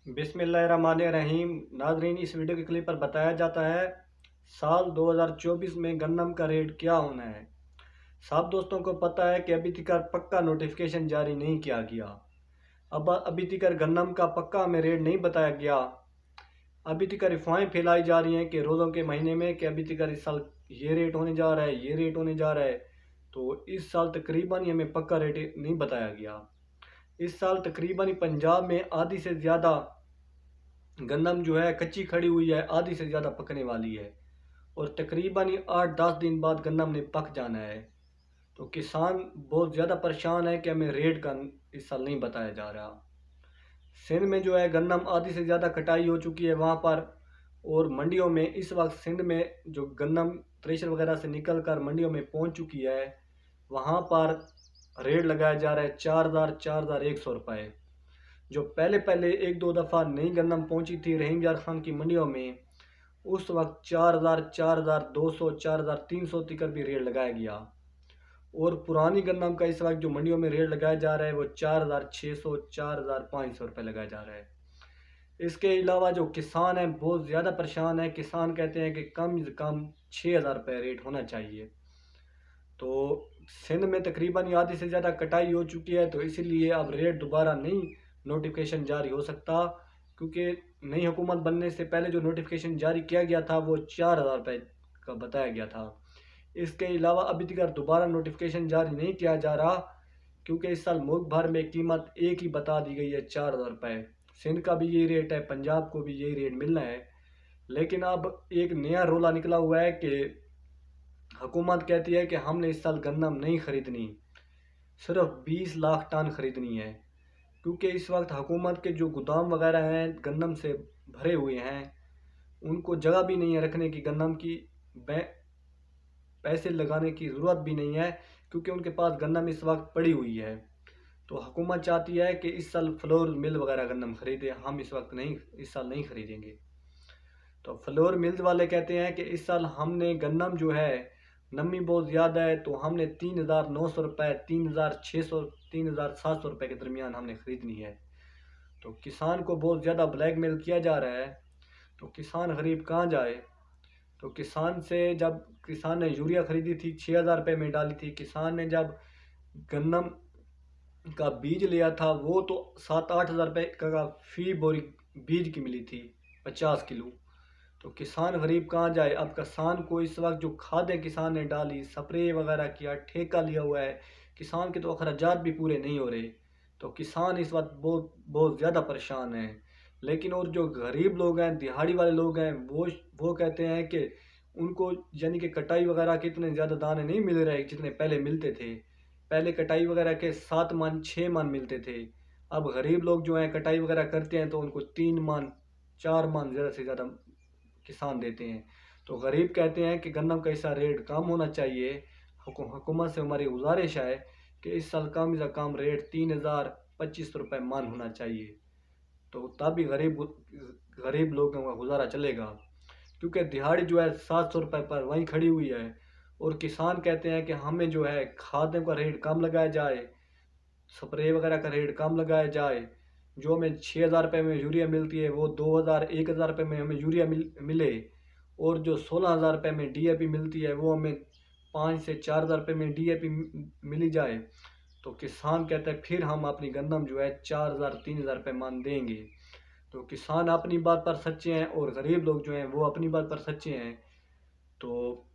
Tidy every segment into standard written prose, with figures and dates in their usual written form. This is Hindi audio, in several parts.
बिस्मिल्लाहिर्रहमानिर्रहीम। नाजरीन, इस वीडियो के क्लिप पर बताया जाता है साल 2024 में गन्नम का रेट क्या होना है। सब दोस्तों को पता है कि अभी तक पक्का नोटिफिकेशन जारी नहीं किया गया। अब अभी तक गन्नम का पक्का हमें रेट नहीं बताया गया। अभी तक अफवाहें फैलाई जा रही हैं कि रोज़ों के महीने में कि अभी तक इस साल ये रेट होने जा रहा है, ये रेट होने जा रहा है। तो इस साल तकरीबन ही हमें पक्का रेट नहीं बताया गया। इस साल तकरीबन ही पंजाब में आधी से ज़्यादा गंदम जो है कच्ची खड़ी हुई है, आधी से ज़्यादा पकने वाली है और तकरीबन ही 8-10 दिन बाद गंदम ने पक जाना है। तो किसान बहुत ज़्यादा परेशान है कि हमें रेट का इस साल नहीं बताया जा रहा। सिंध में जो है गंदम आधी से ज़्यादा कटाई हो चुकी है वहाँ पर, और मंडियों में इस वक्त सिंध में जो गंदम थ्रेशर वगैरह से निकल कर मंडियों में पहुँच चुकी है, वहाँ पर रेट लगाया जा रहा है 4,100 रुपये। जो पहले पहले एक दो दफ़ा नई गंदम पहुंची थी रहीम यार खान की मंडियों में, उस वक्त 4,000, 4,200, 4,300 तक भी रेट लगाया गया। और पुरानी गंदम का इस वक्त जो मंडियों में रेट लगाया जा रहा है वो 4,600, 4,500 रुपये लगाया जा रहा है। इसके अलावा जो किसान हैं बहुत ज़्यादा परेशान है। किसान कहते हैं कि कम से कम 6,000 रुपये रेट होना चाहिए। तो सिंध में तकरीबन आधी से ज़्यादा कटाई हो चुकी है, तो इसीलिए अब रेट दोबारा नहीं नोटिफिकेशन जारी हो सकता, क्योंकि नई हुकूमत बनने से पहले जो नोटिफिकेशन जारी किया गया था वो 4,000 रुपये का बताया गया था। इसके अलावा अभी तक दोबारा नोटिफिकेशन जारी नहीं किया जा रहा, क्योंकि इस साल मुल्क भर में कीमत एक ही बता दी गई है 4,000 रुपये। सिंध का भी यही रेट है, पंजाब को भी यही रेट मिलना है। लेकिन अब एक नया रोला निकला हुआ है कि हुकूमत कहती है कि हमने इस साल गंदम नहीं खरीदनी, सिर्फ 20 लाख टन खरीदनी है। क्योंकि इस वक्त हुकूमत के जो गोदाम वगैरह हैं गंदम से भरे हुए हैं, उनको जगह भी नहीं है रखने की गंदम की, पैसे लगाने की ज़रूरत भी नहीं है, क्योंकि उनके पास गंदम इस वक्त पड़ी हुई है। तो हुकूमत चाहती है कि इस साल फ्लोर मिल वगैरह गंदम खरीदे, हम इस वक्त नहीं, इस साल नहीं खरीदेंगे। तो फ्लोर मिल्स वाले कहते हैं कि इस साल हमने गंदम जो है नमी बहुत ज़्यादा है, तो हमने 3,900 रुपये, 3,600, 3,700 रुपये के दरमियान हमने ख़रीदनी है। तो किसान को बहुत ज़्यादा ब्लैकमेल किया जा रहा है। तो किसान गरीब कहाँ जाए। तो किसान से जब किसान ने यूरिया ख़रीदी थी 6,000 रुपये में डाली थी, किसान ने जब गंदम का बीज लिया था वो तो 7-8 हज़ार रुपये का फी बोरी बीज की मिली थी, 50 किलो। तो किसान गरीब कहाँ जाए। अब किसान को इस वक्त जो खादें किसान ने डाली, स्प्रे वगैरह किया, ठेका लिया हुआ है, किसान के तो अखराजात भी पूरे नहीं हो रहे। तो किसान इस वक्त बहुत बहुत ज़्यादा परेशान है। लेकिन और जो गरीब लोग हैं, दिहाड़ी वाले लोग हैं, वो कहते हैं कि उनको यानी कि कटाई वगैरह के इतने ज़्यादा दाने नहीं मिल रहे जितने पहले मिलते थे। पहले कटाई वगैरह के 7 मन 6 मन मिलते थे। अब गरीब लोग जो हैं कटाई वगैरह करते हैं तो उनको 3 मन 4 मन ज़्यादा से ज़्यादा किसान देते हैं। तो गरीब कहते हैं कि गंदम का ऐसा रेट कम होना चाहिए। हुकूमत से हमारी गुजारिश है कि इस साल कम से कम रेट 3,025 रुपये मन होना चाहिए। तो तभी गरीब गरीब लोगों का गुजारा चलेगा, क्योंकि दिहाड़ी जो है 700 रुपये पर वहीं खड़ी हुई है। और किसान कहते हैं कि हमें जो है खादों का रेट कम लगाया जाए, स्प्रे वगैरह का रेट कम लगाया जाए। जो हमें 6,000 रुपये में यूरिया मिलती है वो 2,000 1,000 रुपये में हमें यूरिया मिले। और जो 16,000 रुपये में डीएपी मिलती है वो हमें 5 से 4,000 रुपये में डीएपी मिली जाए। तो किसान कहता है फिर हम अपनी गंदम जो है 4,000 3,000 रुपये मान देंगे। तो किसान अपनी बात पर सच्चे हैं और गरीब लोग जो हैं वो अपनी बात पर सच्चे हैं। तो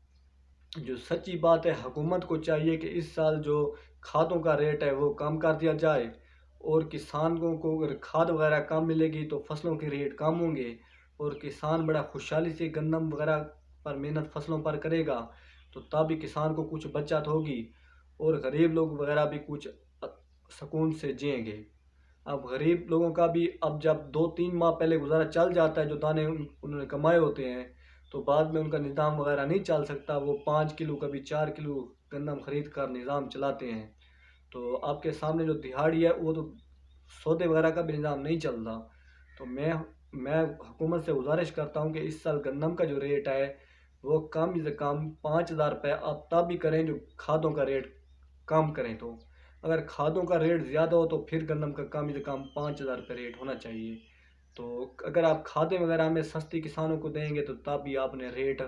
जो सच्ची बात है, हुकूमत को चाहिए कि इस साल जो खादों का रेट है वो कम कर दिया जाए, और किसानों को अगर खाद वगैरह कम मिलेगी तो फसलों के रेट कम होंगे और किसान बड़ा खुशहाली से गंदम वगैरह पर मेहनत फसलों पर करेगा। तो तभी किसान को कुछ बचत होगी और गरीब लोग वगैरह भी कुछ सुकून से जिएंगे। अब गरीब लोगों का भी अब जब 2-3 माह पहले गुजारा चल जाता है, जो दाने उन्होंने कमाए होते हैं, तो बाद में उनका निज़ाम वगैरह नहीं चल सकता। वो 5 किलो कभी 4 किलो गंदम खरीद कर निज़ाम चलाते हैं। तो आपके सामने जो दिहाड़ी है वो तो सौदे वगैरह का भी निज़ाम नहीं चल रहा। तो मैं हुकूमत से गुजारिश करता हूँ कि इस साल गंदम का जो रेट है वो कम से कम 5,000 रुपये आप तब भी करें जो खादों का रेट कम करें। तो अगर खादों का रेट ज़्यादा हो तो फिर गंदम का कम से कम 5,000 रुपये रेट होना चाहिए। तो अगर आप खादें वगैरह हमें सस्ती किसानों को देंगे तो तब भी आपने रेट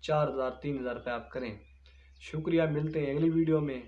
4,000 3,000 रुपये आप करें। शुक्रिया, मिलते हैं अगली वीडियो में।